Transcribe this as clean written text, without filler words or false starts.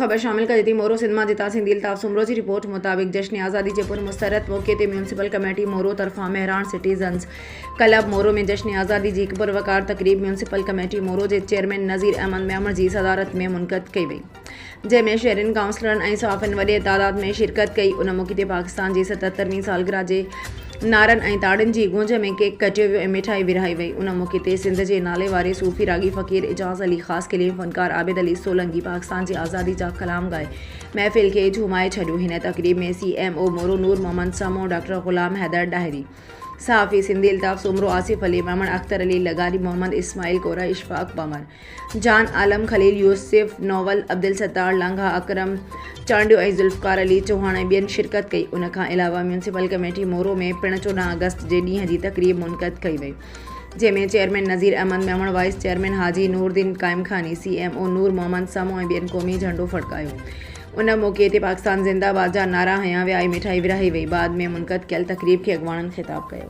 ख़बर शामिल कई थी। मोरो सिंध मां जितां सिंधी अल्ताफ़ सुमरो की रिपोर्ट मुताबिक जश्न आज़ादी के पुरमसरत मौके ते म्यूनसिपल कमेटी मोरो तरफा मेहरान सिटीज़न्स क्लब मोरो में जश्न आज़ादी की एक पुरवकार तकरीब म्यूनसिपल कमेटी मोरो के चेयरमैन नज़ीर अहमद मेमण की सदारत में मुनक़द कई वई, जंहिंमें शहरनि काउंसलरनि ऐं सहाफ़िन वॾे तादाद में शिरकत कई। उन मौके ते पाकिस्तान की 77वीं सालगिरह के नारनि ऐं ताड़ियुनि जी गूंज में केक कटियो वियो ऐं मिठाई विरहाई वई। उन मौके ते सिंध के नाले वारे सूफ़ी रागी फ़कीर एजाज़ अली ख़ास कलीम फ़नकार आबिद अली सोलंकी पाकिस्तान की आज़ादी जा कलाम गाए महफ़िल के झूमाए छॾियो। हिन तक़रीब में CMO मोरो नूर मोहम्मद समो, डॉक्टर ग़ुलाम हैदर डाहिरी, सहाफ़ी सिंधी अल्ताफ़ सुमरो, आसिफ अली मेमण, अख्तर अली लगारी, मोहम्मद इस्माइल कोरा, इशफाक बमर, जान आलम खलील, यूसुफ नोवल, अब्दुल सत्तार लंघा, अकरम चांडियो ऐं ज़ुल्फ़कार अली चौहान ऐं ॿियनि शिरकत कई। उन खां अलावा म्यूनसिपल कमेटी मोरो में पिण 14 अगस्त के ॾींहं जी तक़रीब मुनक़द कई वई, जंहिंमें चेयरमैन नज़ीर अहमद मेमण, वाइस चेयरमैन हाजी नूरदीन क़ाइमखानी, CMO नूर मोहम्मद समो ऐं ॿियनि क़ौमी झंडो फड़कायो। उन मौके ते पाकिस्तान ज़िंदाबाद जा नारा हयां विया ऐं मिठाई विरहाई वई। बाद में मुनक़द कयल तक़रीब के अॻवाननि ख़िताब कयो।